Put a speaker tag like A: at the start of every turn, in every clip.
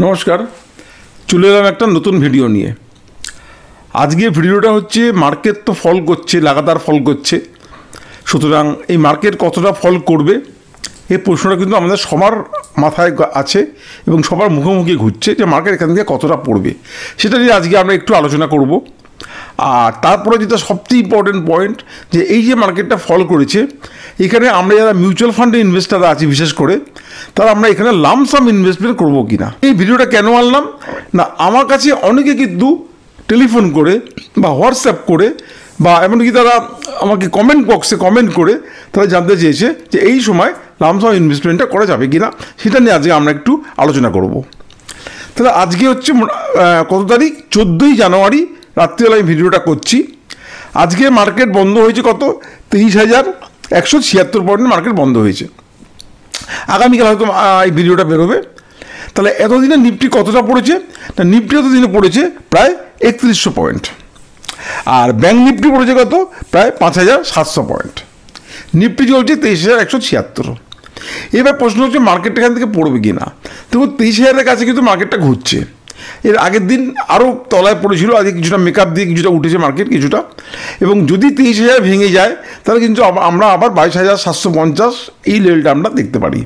A: নমস্কার, চলে এলাম একটা নতুন ভিডিও নিয়ে। আজকে ভিডিওটা হচ্ছে মার্কেট তো ফল করছে, লাগাতার ফল করছে, সুতরাং এই মার্কেট কতটা ফল করবে এই প্রশ্নটা কিন্তু আমাদের সবার মাথায় আছে এবং সবার মুখোমুখি ঘুরছে যে মার্কেট এখান থেকে কতটা পড়বে, সেটা নিয়ে আজকে আমরা একটু আলোচনা করব। আর তারপরে যেটা সবচেয়ে ইম্পর্টেন্ট পয়েন্ট, যে এই যে মার্কেটটা ফল করেছে এখানে আমরা যারা মিউচুয়াল ফান্ডে ইনভেস্টার আছি বিশেষ করে, তারা আমরা এখানে লামসাম ইনভেস্টমেন্ট করবো কিনা। এই ভিডিওটা কেন আনলাম না, আমার কাছে অনেকে কিন্তু টেলিফোন করে বা হোয়াটসঅ্যাপ করে বা এমনকি তারা আমাকে কমেন্ট বক্সে কমেন্ট করে তারা জানতে চেয়েছে যে এই সময় লামসাম ইনভেস্টমেন্টটা করা যাবে কিনা, সেটা নিয়ে আজকে আমরা একটু আলোচনা করব। তাহলে আজকে হচ্ছে কত তারিখ, 14ই জানুয়ারি রাত্রিবেলা আমি ভিডিওটা করছি। আজকে মার্কেট বন্ধ হয়েছে কত, 23,176 পয়েন্ট মার্কেট বন্ধ হয়েছে। আগামীকাল হয়তো এই ভিডিওটা বেরোবে। তাহলে এতদিনে নিফটি কতটা পড়েছে না, নিফটি এতদিনে পড়েছে প্রায় 3100 পয়েন্ট, আর ব্যাঙ্ক নিফটি পড়েছে কত, প্রায় 5,700 পয়েন্ট। নিফটি চলছে 23,176। এবার প্রশ্ন হচ্ছে মার্কেট এখান থেকে পড়বে কি না। দেখুন 23,000-এর কাছে কিন্তু মার্কেটটা ঘুরছে। এর আগের দিন আরও তলায় পড়েছিল, আজকে কিছুটা মেকআপ দিয়ে কিছুটা উঠেছে মার্কেট কিছুটা, এবং যদি 23,000 ভেঙে যায় তাহলে কিন্তু আমরা আবার 22,750 এই লেভেলটা আমরা দেখতে পারি।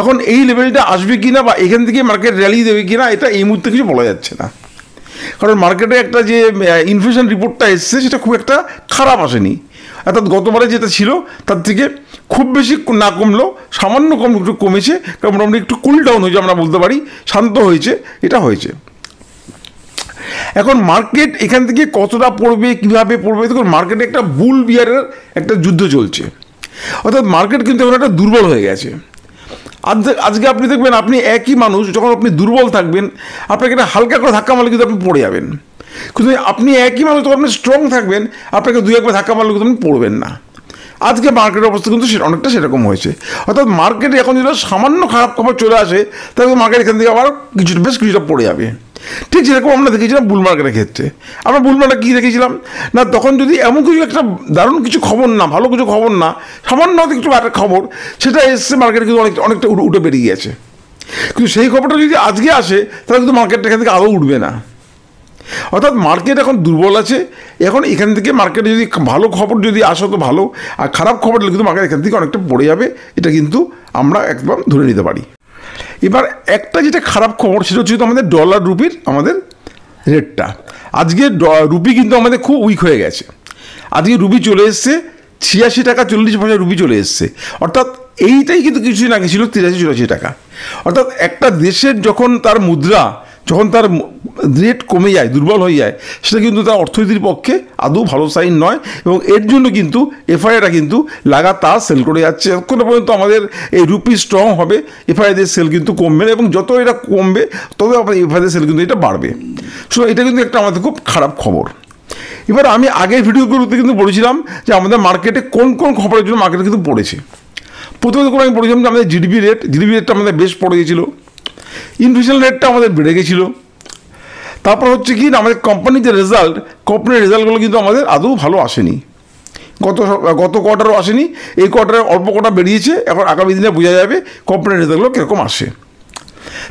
A: এখন এই লেভেলটা আসবে কি না বা এখান থেকে মার্কেট র্যালি দেবে কি না, এটা এই মুহূর্তে কিছু বলা যাচ্ছে না। কারণ মার্কেটে একটা যে ইনফ্লেশন রিপোর্টটা এসছে সেটা খুব একটা খারাপ আসেনি, অর্থাৎ গতবারে যেটা ছিল তার থেকে খুব বেশি না কমলো, সামান্য একটু কমেছে, কারণ মোটামুটি একটু কুল ডাউন হয়েছে, আমরা বলতে পারি শান্ত হয়েছে, এটা হয়েছে। এখন মার্কেট এখান থেকে কতটা পড়বে, কীভাবে পড়বে, দেখুন মার্কেটে একটা বুল বিয়ারের একটা যুদ্ধ চলছে, অর্থাৎ মার্কেট কিন্তু এখন একটা দুর্বল হয়ে গেছে। আজকে আপনি দেখবেন, আপনি একই মানুষ, যখন আপনি দুর্বল থাকবেন আপনাকে একটা হালকা করে ধাক্কা মারলে কিন্তু আপনি পড়ে যাবেন, কিন্তু আপনি একই মানুষ যখন আপনি স্ট্রং থাকবেন আপনাকে দুই একবার ধাক্কা মারলে কিন্তু আপনি পড়বেন না। আজকে মার্কেটের অবস্থা কিন্তু অনেকটা সেরকম হয়েছে, অর্থাৎ মার্কেটে এখন যদি সামান্য খারাপ খবর চলে আসে তাহলে মার্কেট এখান থেকে আবার বেশ কিছুটা পড়ে যাবে। ঠিক যেরকম আমরা দেখেছিলাম বুল মার্কেটের ক্ষেত্রে। আমরা বুল মার্কেট কী দেখেছিলাম না, তখন যদি এমন কিছু একটা দারুণ কিছু খবর না, ভালো কিছু খবর না, সামান্য কিছু একটা খবর সেটা এসছে, মার্কেট কিন্তু অনেকটা উঠে বেরিয়ে গেছে। কিন্তু সেই খবরটা যদি আজকে আসে তাহলে কিন্তু মার্কেটটা এখান থেকে আদৌ উঠবে না। অর্থাৎ মার্কেট এখন দুর্বল আছে। এখন এখান থেকে মার্কেটে যদি ভালো খবর যদি আসে তো ভালো, আর খারাপ খবর হলে কিন্তু মার্কেট এখান থেকে অনেকটা পড়ে যাবে, এটা কিন্তু আমরা একদম ধরে নিতে পারি। এবার একটা যেটা খারাপ খবর সেটা হচ্ছে আমাদের ডলার রুপির আমাদের রেটটা। আজকে রুপি কিন্তু আমাদের খুব উইক হয়ে গেছে। আজকে রুপি চলে এসছে 86 টাকা 40 পয়সা রুপি চলে এসছে, অর্থাৎ এইটাই কিন্তু কিছুদিন আগে ছিল 83-84 টাকা। অর্থাৎ একটা দেশের যখন তার মুদ্রা, যখন তার রেট কমে যায়, দুর্বল হয়ে যায়, সেটা কিন্তু তার অর্থনীতির পক্ষে আদৌ ভালো সাইন নয়, এবং এর জন্য কিন্তু এফআইআইটা কিন্তু লাগাতার সেল করে যাচ্ছে। এতক্ষণ পর্যন্ত আমাদের এই রুপি স্ট্রং হবে, এফআইআইদের সেল কিন্তু কমবে না, এবং যত এটা কমবে তবে আমাদের এফআইআইদের সেল কিন্তু এটা বাড়বে। সো এটা কিন্তু একটা আমাদের খুব খারাপ খবর। এবার আমি আগের ভিডিওগুলোতে কিন্তু বলেছিলাম যে আমাদের মার্কেটে কোন কোন খবরের জন্য মার্কেটে কিন্তু পড়েছে। প্রথমত করে আমি বলেছিলাম যে আমাদের জিডিপি রেটটা আমাদের বেশ পড়ে গেছিলো, ইনফ্লেশন রেটটা আমাদের বেড়ে গেছিলো। তারপর হচ্ছে কি না, আমাদের কোম্পানির যে কোম্পানির রেজাল্টগুলো কিন্তু আমাদের আদৌ ভালো আসেনি, গত কোয়ার্টারও আসেনি, এই কোয়ার্টারে অল্প কটা বেরিয়েছে। এখন আগামী দিনে বোঝা যাবে কোম্পানির রেজাল্টগুলো কীরকম আসে।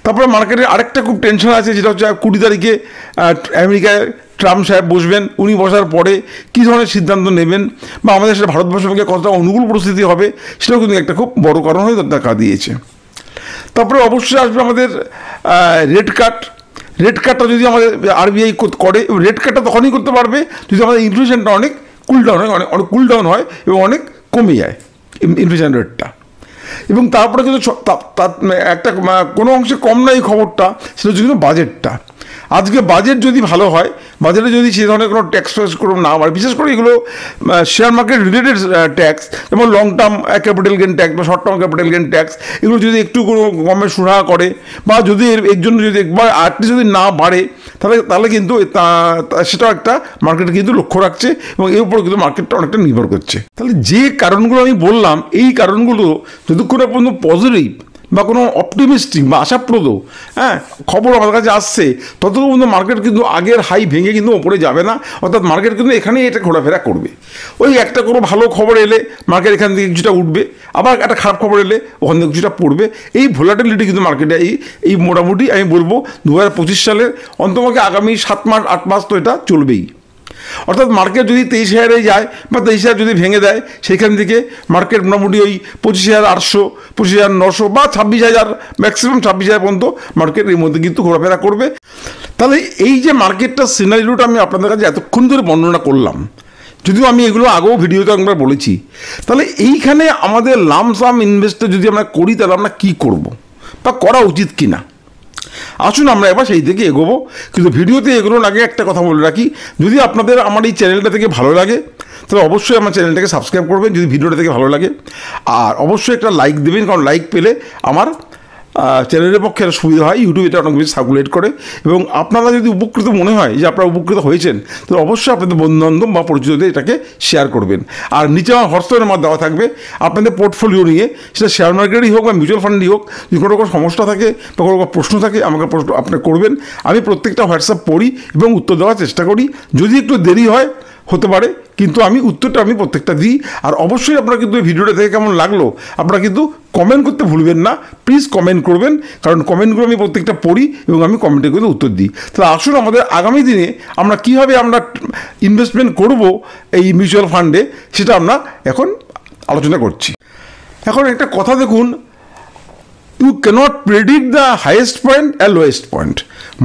A: তারপরে মার্কেটে আরেকটা খুব টেনশন আছে, যেটা হচ্ছে 20 তারিখে আমেরিকায় ট্রাম্প সাহেব বসবেন। উনি বসার পরে কী ধরনের সিদ্ধান্ত নেবেন বা আমাদের সেটা ভারতবর্ষের পক্ষে কতটা অনুকূল পরিস্থিতি হবে, সেটাও কিন্তু একটা খুব বড় কারণ হয়ে দেখা দিয়েছে। তারপরে অবশ্যই আসবে আমাদের রেট কাটটা যদি আমাদের আরবিআই করে, রেট কাটটা তখনই করতে পারবে যদি আমাদের ইনফ্লেশনটা অনেক কুল ডাউন হয় এবং অনেক কমে যায় ইনফ্লেশন রেটটা। এবং তারপরে কিন্তু একটা কোনো অংশে কম না এই খবরটা, সেটা হচ্ছে কিন্তু বাজেটটা। আজকে বাজেট যদি ভালো হয়, বাজেটে যদি সেই ধরনের কোনো ট্যাক্স কোনো না বাড়ে, বিশেষ করে এগুলো শেয়ার মার্কেট রিলেটেড ট্যাক্স, যেমন long term capital gain tax বা short term capital gain tax, এগুলো যদি একটু কোনো কমে সুরাহা করে, বা যদি এর জন্য যদি একবার আটটি যদি না বাড়ে তাহলে কিন্তু সেটাও একটা মার্কেটে কিন্তু লক্ষ্য রাখছে, এবং এর উপর কিন্তু মার্কেটটা অনেকটা নির্ভর করছে। তাহলে যে কারণগুলো আমি বললাম, এই কারণগুলো যতক্ষণ পর্যন্ত পজিটিভ বা কোনো অপটিমিস্টিক বা আশাপ্রদ খবর আমার কাছে আসছে, ততক্ষণ পর্যন্ত মার্কেট কিন্তু আগের হাই ভেঙে কিন্তু ওপরে যাবে না। অর্থাৎ মার্কেট কিন্তু এখানেই এটা ঘোরাফেরা করবে। ওই একটা কোনো ভালো খবর এলে মার্কেট এখান থেকে কিছুটা উঠবে, আবার একটা খারাপ খবর এলে ওখান থেকে কিছুটা পড়বে। এই ভোলাটিলিটি কিন্তু মার্কেটে এই মোটামুটি আমি বলবো 2025 সালের অন্তপক্ষে আগামী 7 মাস 8 মাস তো এটা চলবেই। অর্থাৎ মার্কেট যদি 23,000-এ যায় বা 23,000 যদি ভেঙে দেয়, সেইখান থেকে মার্কেট মোটামুটি ওই 25,800, 25,900 বা 26,000, ম্যাক্সিমাম 26,000 পর্যন্ত মার্কেট এর মধ্যে কিন্তু ঘোরাফেরা করবে। তাহলে এই যে মার্কেটটার সিনারিওটা আমি আপনাদের কাছে এতক্ষণ ধরে বর্ণনা করলাম, যদিও আমি এগুলো আগেও ভিডিওতে আমরা বলেছি, তাহলে এইখানে আমাদের লামসাম ইনভেস্টর যদি আমরা করি, তাহলে আমরা কী করব বা করা উচিত কি না, আসুন আমরা এবার সেই দিকে এগোবো। কিন্তু ভিডিওতে এগোনোর আগে একটা কথা বলে রাখি, যদি আপনাদের আমার এই চ্যানেলটা থেকে ভালো লাগে তাহলে অবশ্যই আমার চ্যানেলটাকে সাবস্ক্রাইব করবেন যদি ভিডিওটা থেকে ভালো লাগে, আর অবশ্যই একটা লাইক দেবেন, কারণ লাইক পেলে আমার চ্যানেলের পক্ষে একটা সুবিধা হয়, ইউটিউব এটা অনেক বেশি সার্কুলেট করে। এবং আপনারা যদি উপকৃত মনে হয় যে আপনারা উপকৃত হয়েছেন, তাহলে অবশ্যই আপনাদের বন্ধুবান্ধব বা পরিচিতদের এটাকে শেয়ার করবেন। আর নিচে আমার হোয়াটসঅ্যাপের নাম্বার দেওয়া থাকবে, আপনাদের পোর্টফোলিও নিয়ে, সেটা শেয়ার মার্কেটই হোক বা মিউচুয়াল ফান্ডই হোক, যদি কোনো রকম সমস্যা থাকে বা কোনো রকম প্রশ্ন থাকে আমাকে প্রশ্ন আপনি করবেন। আমি প্রত্যেকটা হোয়াটসঅ্যাপ পড়ি এবং উত্তর দেওয়ার চেষ্টা করি। যদি একটু দেরি হয় হতে পারে, কিন্তু আমি উত্তরটা আমি প্রত্যেকটা দিই। আর অবশ্যই আপনারা কিন্তু এই ভিডিওটা থেকে কেমন লাগলো আপনারা কিন্তু কমেন্ট করতে ভুলবেন না, প্লিজ কমেন্ট করবেন, কারণ কমেন্টগুলো আমি প্রত্যেকটা পড়ি এবং আমি কমেন্টে কিন্তু উত্তর দিই। তাহলে আসুন আমাদের আগামী দিনে আমরা কীভাবে আমরা ইনভেস্টমেন্ট করব এই মিউচুয়াল ফান্ডে, সেটা আমরা এখন আলোচনা করছি। এখন একটা কথা দেখুন, you cannot predict the highest point and lowest point.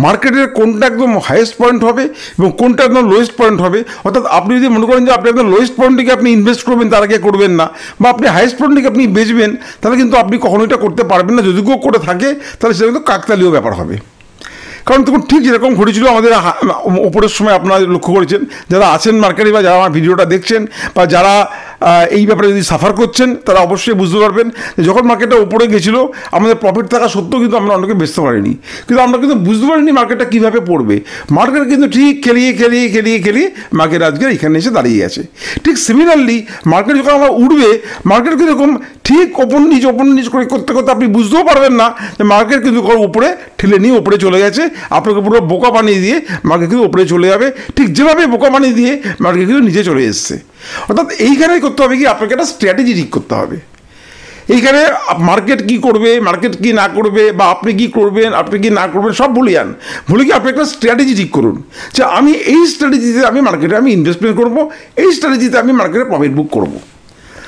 A: মার্কেটের কোনটা একদম হাইয়েস্ট পয়েন্ট হবে এবং কোনটা একদম লোয়েস্ট পয়েন্ট হবে। অর্থাৎ আপনি যদি মনে করেন যে আপনি একদম লোয়েস্ট পয়েন্টটিকে আপনি ইনভেস্ট করবেন, তার আগে করবেন না, বা আপনি হাইয়েস্ট পয়েন্টটিকে আপনি বেচবেন, তাহলে কিন্তু আপনি কখনোই এটা করতে পারবেন না। যদি কেউ করে থাকে তাহলে সেটা কিন্তু কাকতালীয় ব্যাপার হবে। কারণ তখন ঠিক যেরকম ঘটেছিল আমাদের ওপরের সময়, আপনারা লক্ষ্য করেছেন যারা আছেন মার্কেটে বা যারা আমার ভিডিওটা দেখছেন বা যারা এই ব্যাপারে যদি সাফার করছেন, তারা অবশ্যই বুঝতে পারবেন যে যখন মার্কেটটা উপরে গেছিলো আমাদের প্রফিট থাকা সত্ত্বেও কিন্তু আমরা অনেকে বেচতে পারিনি, কিন্তু আমরা কিন্তু বুঝতে পারিনি মার্কেটটা কীভাবে পড়বে। মার্কেট কিন্তু ঠিক খেলিয়ে মার্কেট আজকে এখানে এসে দাঁড়িয়ে গেছে। ঠিক সিমিলারলি মার্কেট যখন আমরা উঠবে, মার্কেট কিন্তু এরকম ঠিক ওপর নিচ করে করতে আপনি বুঝতেও পারবেন না যে মার্কেট কিন্তু উপরে ঠেলে নিয়ে উপরে চলে গেছে। আপনাকে পুরো বোকা বানিয়ে দিয়ে মার্কেট কিন্তু উপরে চলে যাবে, ঠিক যেভাবে বোকা বানিয়ে দিয়ে মার্কেট কিন্তু নিচে চলে এসছে। অর্থাৎ এইখানেই করতে হবে কি, আপনাকে একটা স্ট্র্যাটেজি ঠিক করতে হবে। এইখানে মার্কেট কি করবে, মার্কেট কি না করবে, বা আপনি কি করবেন, আপনি কি না করবেন, সব ভুলে যান। ভুলে কি আপনি একটা স্ট্র্যাটেজি ঠিক করুন যে আমি এই স্ট্র্যাটেজিতে আমি মার্কেটে আমি ইনভেস্টমেন্ট করবো, এই স্ট্র্যাটেজিতে আমি মার্কেটে প্রফিট বুক করবো।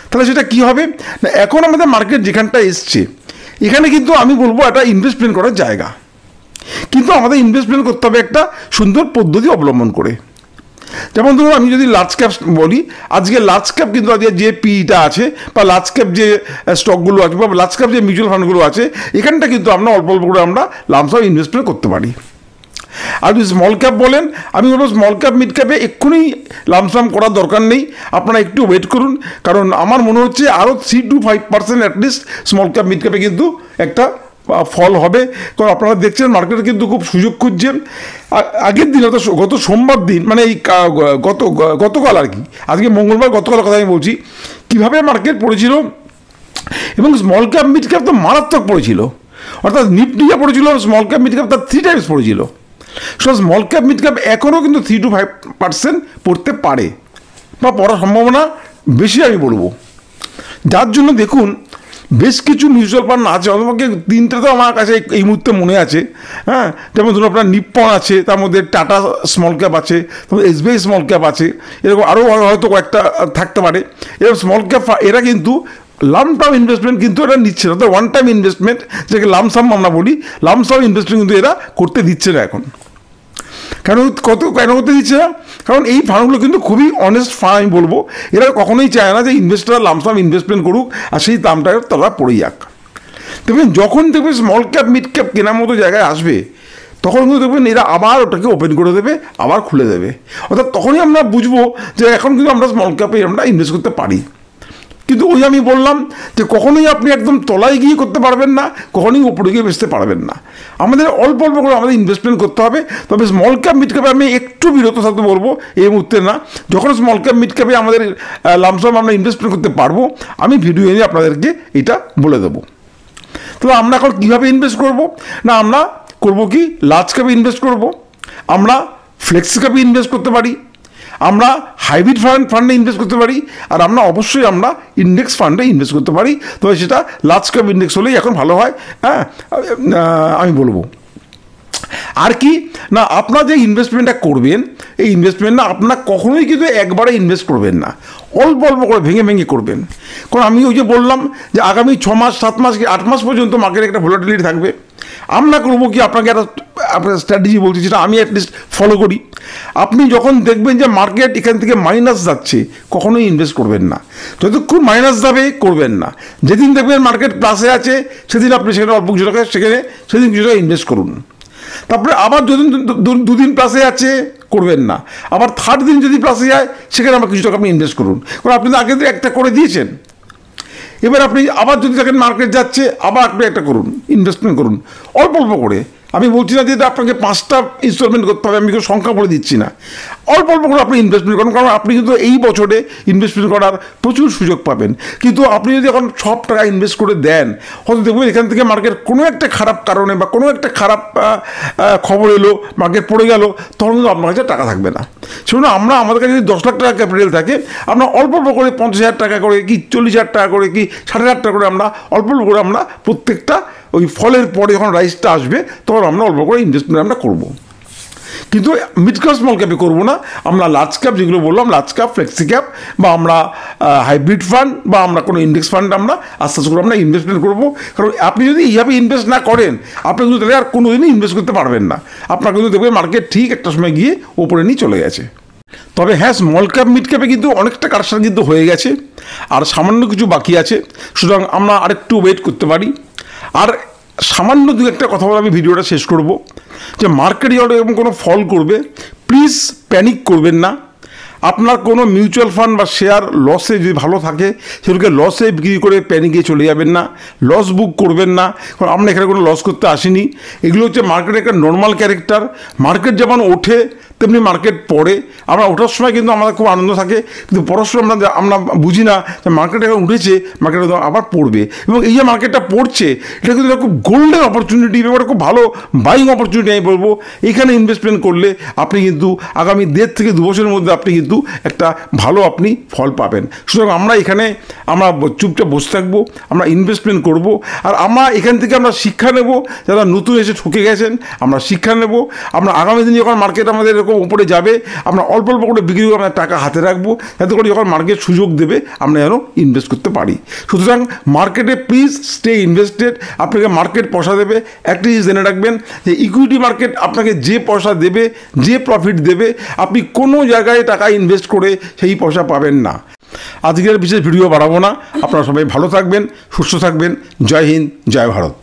A: তাহলে সেটা কী হবে না, এখন আমাদের মার্কেট যেখানটা এসছে এখানে কিন্তু আমি বলবো একটা ইনভেস্টমেন্ট করার জায়গা, কিন্তু আমাদের ইনভেস্টমেন্ট করতে হবে একটা সুন্দর পদ্ধতি অবলম্বন করে। যেমন ধরুন আমি যদি লার্জ ক্যাপ বলি, আজকে লার্জ ক্যাপ কিন্তু আজকে যে পিটা আছে বা লার্জ ক্যাপ যে স্টকগুলো আছে বা লার্জ ক্যাপ যে মিউচুয়াল ফান্ডগুলো আছে, এখানটা কিন্তু আমরা অল্প অল্প করে আমরা লামসাম ইনভেস্টমেন্ট করতে পারি। আর যদি স্মল ক্যাপ বলেন, আমি বলবো স্মল ক্যাপ মিড ক্যাপে এক্ষুনি লামসাম করার দরকার নেই, আপনারা একটু ওয়েট করুন। কারণ আমার মনে হচ্ছে আরও 3 to 5% at least small cap mid ক্যাপে কিন্তু একটা ফল হবে। কারণ আপনারা দেখছেন মার্কেটে কিন্তু খুব সুযোগ খুঁজছেন। আগের দিন অর্থাৎ গত সোমবার দিন, মানে এই গতকাল আর কি, আজকে মঙ্গলবার, গতকাল কথা আমি বলছি, কীভাবে মার্কেট পড়েছিল এবং স্মল ক্যাপ মিড ক্যাপ তো মারাত্মক পড়েছিল। অর্থাৎ নিফটি যা পড়েছিল, স্মল ক্যাপ মিড ক্যাপ তার 3 times পড়েছিল। So small cap mid cap এখনও কিন্তু 3 to 5% পড়তে পারে বা পড়ার সম্ভাবনা বেশি আমি বলবো। যার জন্য দেখুন বেশ কিছু মিউচুয়াল ফান্ড আছে, অন্তপক্ষে 3টে তো আমার কাছে এই মুহূর্তে মনে আছে। হ্যাঁ, যেমন ধরুন আপনার নিপ্পন আছে, তার মধ্যে টাটা স্মল ক্যাপ আছে, তারপর SBI স্মল ক্যাপ আছে, এরকম আরও হয়তো কয়েকটা থাকতে পারে। এরকম স্মল ক্যাপ এরা কিন্তু লাম টার্ম ইনভেস্টমেন্ট কিন্তু এরা নিচ্ছে না, অর্থাৎ ওয়ান টাইম ইনভেস্টমেন্ট যেটাকে লামসাম আমরা বলি, লামসাম ইনভেস্টমেন্ট কিন্তু এরা করতে দিচ্ছে না এখন। কেন করতে দিচ্ছে না? কারণ এই ফান্ডগুলো কিন্তু খুবই অনেস্ট ফান্ড আমি বলবো। এরা কখনোই চায় না যে ইনভেস্টররা লামসাম ইনভেস্টমেন্ট করুক আর সেই দামটা তারা পড়ে যাক। দেখবেন যখন দেখবেন স্মল ক্যাপ মিড ক্যাপ কেনার মতো জায়গায় আসবে, তখন কিন্তু দেখবেন এরা আবার ওটাকে ওপেন করে দেবে, আবার খুলে দেবে। অর্থাৎ তখনই আমরা বুঝবো যে এখন কিন্তু আমরা স্মল ক্যাপে আমরা ইনভেস্ট করতে পারি। কিন্তু ওই আমি বললাম যে কখনোই আপনি একদম তলায় গিয়ে করতে পারবেন না, কখনোই উপরে গিয়ে বেচতে পারবেন না। আমাদের অল্প অল্প করে আমাদের ইনভেস্টমেন্ট করতে হবে। তবে স্মল ক্যাপ মিড ক্যাপে আমি একটু বিরত থাকতে বলবো এই মুহূর্তে না। যখন স্মল ক্যাপ মিড ক্যাপে আমাদের লামসাম আমরা ইনভেস্টমেন্ট করতে পারবো, আমি ভিডিও এনে আপনাদেরকে এটা বলে দেবো। তাহলে আমরা এখন কীভাবে ইনভেস্ট করব? না, আমরা করব কি, লার্জ ক্যাপে ইনভেস্ট করব, আমরা ফ্লেক্সি ক্যাপে ইনভেস্ট করতে পারি, আমরা হাইব্রিড ফান্ডে ইনভেস্ট করতে পারি, আর আমরা অবশ্যই আমরা ইন্ডেক্স ফান্ডে ইনভেস্ট করতে পারি। তবে সেটা লার্জ ক্যাপ ইন্ডেক্স হলেই এখন ভালো হয়। হ্যাঁ, আমি বলবো আর কি না, আপনার যে ইনভেস্টমেন্টটা করবেন, এই ইনভেস্টমেন্ট না আপনারা কখনোই কিন্তু একবারে ইনভেস্ট করবেন না, অল্প অল্প করে ভেঙে ভেঙে করবেন। কারণ আমি ওই যে বললাম যে আগামী 6 মাস 7 মাস কি 8 মাস পর্যন্ত মার্কেটে একটা ভোলাটিলিটি থাকবে। আমরা করবো কি, আপনাকে একটা আপনার স্ট্র্যাটেজি বলছি, যেটা আমি অ্যাটলিস্ট ফলো করি। আপনি যখন দেখবেন যে মার্কেট এখান থেকে মাইনাস যাচ্ছে, কখনোই ইনভেস্ট করবেন না, যতক্ষণ মাইনাস যাবে করবেন না। যেদিন দেখবেন মার্কেট প্লাসে আছে, সেদিন আপনি সেখানে অল্প কিছু টাকা সেদিন কিছু টাকা ইনভেস্ট করুন। তারপরে আবার যদি 2 দিন প্লাসে আছে করবেন না, আবার 3rd দিন যদি প্লাসে যায় সেখানে আবার কিছু টাকা আপনি ইনভেস্ট করুন। কারণ আপনি তো আগে একটা করে দিয়েছেন, এবার আপনি আবার যদি দেখেন মার্কেট যাচ্ছে, আবার আপনি একটা করুন, ইনভেস্টমেন্ট করুন অল্প অল্প করে। আমি বলছি না যে আপনাকে 5টা ইনস্টলমেন্ট করতে হবে, আমি কেউ সংখ্যা বলে দিচ্ছি না, অল্প অল্প করে আপনি ইনভেস্টমেন্ট করুন। কারণ আপনি কিন্তু এই বছরে ইনভেস্টমেন্ট করার প্রচুর সুযোগ পাবেন। কিন্তু আপনি যদি এখন সব টাকা ইনভেস্ট করে দেন, হয়তো দেখবেন এখান থেকে মার্কেট কোনো একটা খারাপ কারণে বা কোনো একটা খারাপ খবর এলো, মার্কেট পড়ে গেল, তখন কিন্তু আপনার কাছে টাকা থাকবে না। সেজন্য আমাদের কাছে যদি 10 লাখ টাকা ক্যাপিটাল থাকে, আমরা অল্প অল্প করে 50,000 টাকা করে কি 40,000 টাকা করে কি 60,000 টাকা করে আমরা অল্প অল্প করে আমরা প্রত্যেকটা ওই ফলের পরে যখন রাইসটা আসবে তখন আমরা অল্প করে ইনভেস্টমেন্ট আমরা করবো। কিন্তু মিড ক্যাপ স্মল ক্যাপে করবো না, আমরা লার্জ ক্যাপ যেগুলো বললাম, লার্জ ক্যাপ, ফ্লেক্সি ক্যাপ, বা আমরা হাইব্রিড ফান্ড বা আমরা কোনো ইন্ডেক্স ফান্ড আমরা আস্তে আস্তে করে আমরা ইনভেস্টমেন্ট করবো। কারণ আপনি যদি এইভাবে ইনভেস্ট না করেন, আপনি কিন্তু তাহলে আর কোনো দিনই ইনভেস্ট করতে পারবেন না। আপনার কিন্তু দেখবেন মার্কেট ঠিক একটা সময় গিয়ে ওপরে নিয়ে চলে গেছে। তবে হ্যাঁ, স্মল ক্যাপ মিড ক্যাপে কিন্তু অনেকটা কারেকশন কিন্তু হয়ে গেছে, আর সামান্য কিছু বাকি আছে। সুতরাং আমরা আরেকটু ওয়েট করতে পারি। আর সামান্য 2-1টা কথা বলে আমি ভিডিওটা শেষ করব, যে মার্কেট যখন এরকম কোনো ফল করবে, প্লিজ প্যানিক করবেন না। আপনার কোনো মিউচুয়াল ফান্ড বা শেয়ার লসে যদি ভালো থাকে, সেগুলোকে লসে বিক্রি করে প্যানিকে চলে যাবেন না, লস বুক করবেন না। কারণ আমরা এখানে কোনো লস করতে আসিনি। এগুলো হচ্ছে মার্কেটের একটা নর্মাল ক্যারেক্টার। মার্কেট যেমন ওঠে তেমনি মার্কেট পড়ে। আমরা ওঠার সময় কিন্তু আমাদের খুব আনন্দ থাকে, কিন্তু পড়ার সময় আমরা বুঝি না যে মার্কেট এখন উঠেছে, মার্কেট আবার পড়বে। এবং এই যে মার্কেটটা পড়ছে, এটা কিন্তু খুব গোল্ডেন অপরচুনিটি, ব্যাপারে খুব ভালো বাইং অপরচুনিটি আমি বলবো। এখানে ইনভেস্টমেন্ট করলে আপনি কিন্তু আগামী 1.5 থেকে 2 বছরের মধ্যে আপনি কিন্তু একটা ভালো আপনি ফল পাবেন। সুতরাং আমরা এখানে আমরা চুপচাপ বসে থাকবো, আমরা ইনভেস্টমেন্ট করব, আর আমরা এখান থেকে আমরা শিক্ষা নেব। যারা নতুন এসে ঠকে গেছেন, আমরা শিক্ষা নেব। আমরা আগামী দিনে যখন মার্কেট আমাদের উপরে যাবে, আমরা অল্প অল্প করে বিক্রি করে আমরা টাকা হাতে রাখবো, যাতে করে যখন মার্কেট সুযোগ দেবে আমরা যেন ইনভেস্ট করতে পারি। সুতরাং মার্কেটে প্লিজ স্টে ইনভেস্টেড। আপনাকে মার্কেট পয়সা দেবে, একটা জিনিস জেনে রাখবেন যে ইকুইটি মার্কেট আপনাকে যে পয়সা দেবে, যে প্রফিট দেবে, আপনি কোনো জায়গায় টাকা ইনভেস্ট করে সেই পয়সা পাবেন না। আজকের বিশেষ ভিডিও বাড়াবো না। আপনারা সবাই ভালো থাকবেন, সুস্থ থাকবেন। জয় হিন্দ, জয় ভারত।